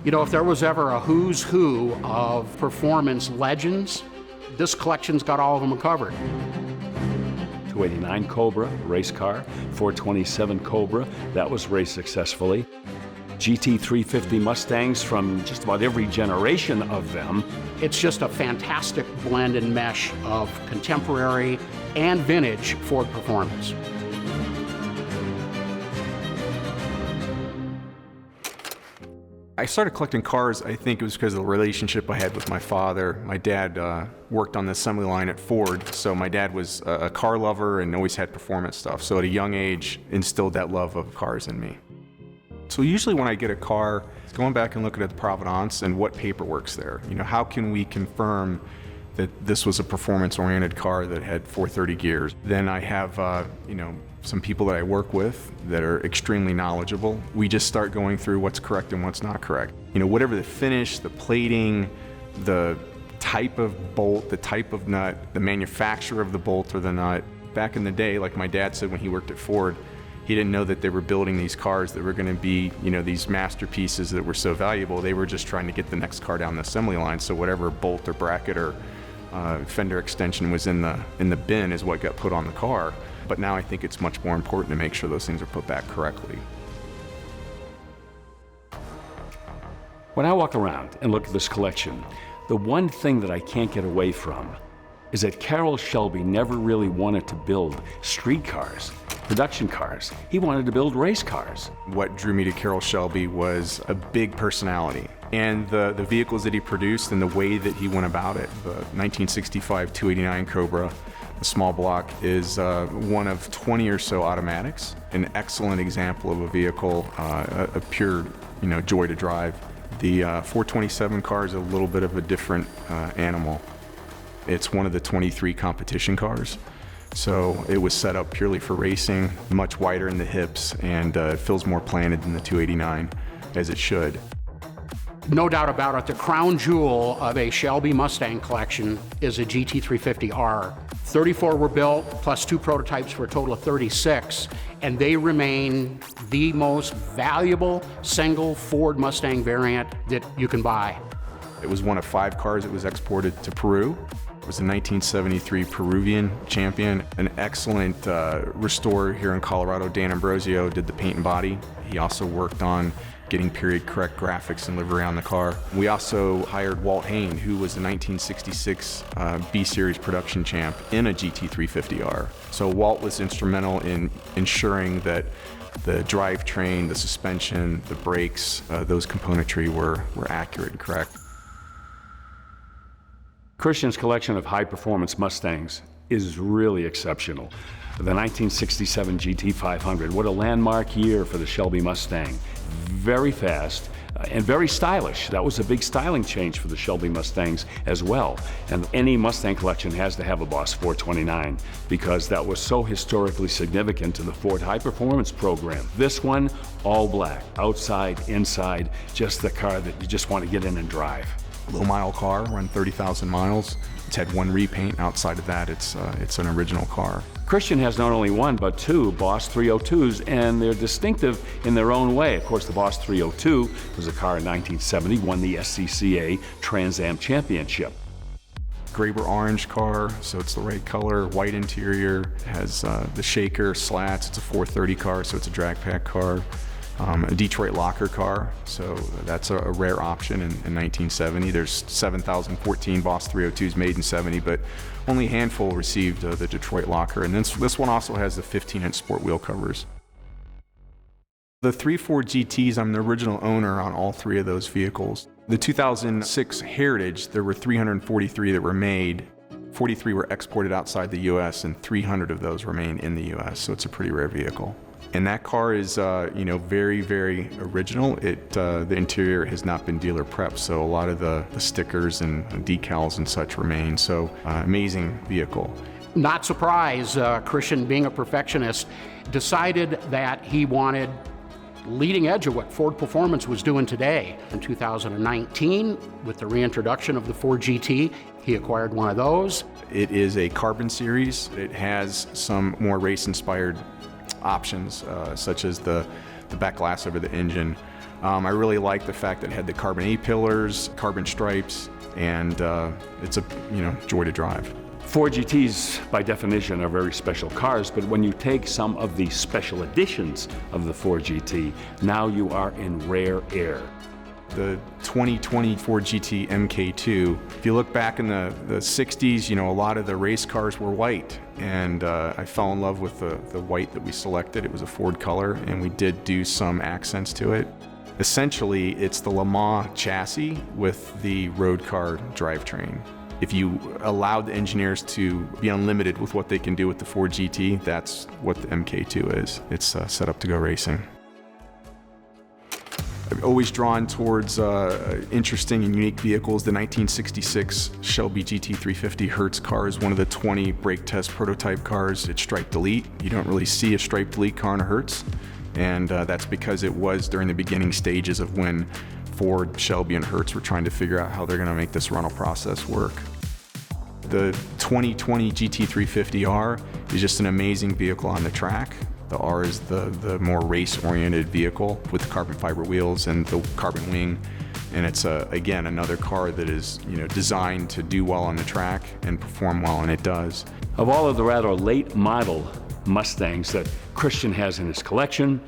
You know, if there was ever a who's who of performance legends, this collection's got all of them covered. 289 Cobra, race car. 427 Cobra, that was raced successfully. GT 350 Mustangs from just about every generation of them. It's just a fantastic blend and mesh of contemporary and vintage Ford performance. I started collecting cars, I think it was because of the relationship I had with my father. My dad worked on the assembly line at Ford, so my dad was a car lover and always had performance stuff. So at a young age, instilled that love of cars in me. So usually when I get a car, it's going back and looking at the provenance and what paperwork's there. You know, how can we confirm that this was a performance-oriented car that had 430 gears? Then I have, you know, some people that I work with that are extremely knowledgeable. We just start going through what's correct and what's not correct. You know, whatever the finish, the plating, the type of bolt, the type of nut, the manufacturer of the bolt or the nut. Back in the day, like my dad said when he worked at Ford, he didn't know that they were building these cars that were going to be, you know, these masterpieces that were so valuable. They were just trying to get the next car down the assembly line. So whatever bolt or bracket or fender extension was in the bin is what got put on the car. But now I think it's much more important to make sure those things are put back correctly. When I walk around and look at this collection, the one thing that I can't get away from is that Carroll Shelby never really wanted to build street cars, production cars. He wanted to build race cars. What drew me to Carroll Shelby was a big personality and the vehicles that he produced and the way that he went about it. The 1965 289 Cobra, the small block, is one of 20 or so automatics. An excellent example of a vehicle, a pure, you know, joy to drive. The 427 car is a little bit of a different animal. It's one of the 23 competition cars. So it was set up purely for racing, much wider in the hips, and it feels more planted than the 289, as it should. No doubt about it, the crown jewel of a Shelby Mustang collection is a GT350R. 34 were built, plus 2 prototypes for a total of 36, and they remain the most valuable single Ford Mustang variant that you can buy. It was one of 5 cars that was exported to Peru. It was a 1973 Peruvian champion, an excellent restorer here in Colorado. Dan Ambrosio did the paint and body. He also worked on getting period correct graphics and livery on the car. We also hired Walt Hain, who was the 1966 B-Series production champ in a GT350R. So Walt was instrumental in ensuring that the drivetrain, the suspension, the brakes, those componentry were accurate and correct. Christian's collection of high-performance Mustangs is really exceptional. The 1967 GT500, what a landmark year for the Shelby Mustang. Very fast and very stylish. That was a big styling change for the Shelby Mustangs as well. And any Mustang collection has to have a Boss 429 because that was so historically significant to the Ford High Performance program. This one, all black, outside, inside, just the car that you just want to get in and drive. Low mile car, run 30,000 miles. It's had 1 repaint. Outside of that, it's an original car. Christian has not only 1, but 2 Boss 302s, and they're distinctive in their own way. Of course, the Boss 302 was a car in 1970, won the SCCA Trans Am Championship. Graber orange car, so it's the right color, white interior, has the shaker, slats. It's a 430 car, so it's a drag pack car. A Detroit locker car, so that's a rare option in 1970. There's 7,014 Boss 302s made in 70, but only a handful received the Detroit locker. And this one also has the 15-inch sport wheel covers. The 3 Ford GTs, I'm the original owner on all 3 of those vehicles. The 2006 Heritage, there were 343 that were made. 43 were exported outside the U.S., and 300 of those remain in the U.S., so it's a pretty rare vehicle. And that car is, you know, very, very original. The interior has not been dealer prepped, so a lot of the stickers and decals and such remain. So, amazing vehicle. Not surprised, Christian, being a perfectionist, decided that he wanted leading edge of what Ford Performance was doing today. In 2019, with the reintroduction of the Ford GT, he acquired one of those. It is a carbon series. It has some more race-inspired options, such as the back glass over the engine, I really like the fact that it had the carbon A-pillars, carbon stripes, and it's a joy to drive. Ford GTs, by definition, are very special cars, but when you take some of the special editions of the Ford GT, now you are in rare air. The 2020 Ford GT MK2, if you look back in the 60s, a lot of the race cars were white, and I fell in love with the white that we selected. It was a Ford color, and we did do some accents to it. Essentially, it's the Le Mans chassis with the road car drivetrain. If you allowed the engineers to be unlimited with what they can do with the Ford GT, that's what the MK2 is. It's set up to go racing. I've always drawn towards interesting and unique vehicles. The 1966 Shelby GT350 Hertz car is one of the 20 brake test prototype cars. It's striped elite. You don't really see a striped elite car in a Hertz, and that's because it was during the beginning stages of when Ford, Shelby, and Hertz were trying to figure out how they're going to make this rental process work. The 2020 GT350R is just an amazing vehicle on the track. The R is the more race-oriented vehicle with the carbon fiber wheels and the carbon wing. And it's, again, another car that is designed to do well on the track and perform well, and it does. Of all of the rather late model Mustangs that Christian has in his collection,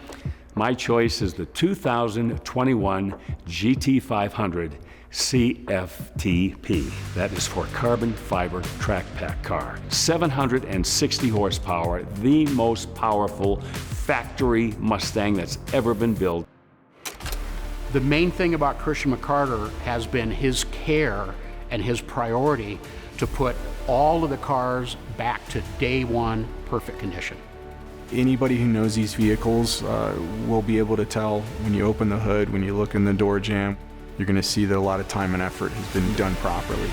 my choice is the 2021 GT500 CFTP. That is for carbon fiber track pack car. 760 horsepower, the most powerful factory Mustang that's ever been built. The main thing about Christian McCarter has been his care and his priority to put all of the cars back to day one perfect condition. Anybody who knows these vehicles will be able to tell when you open the hood, when you look in the door jamb, you're going to see that a lot of time and effort has been done properly.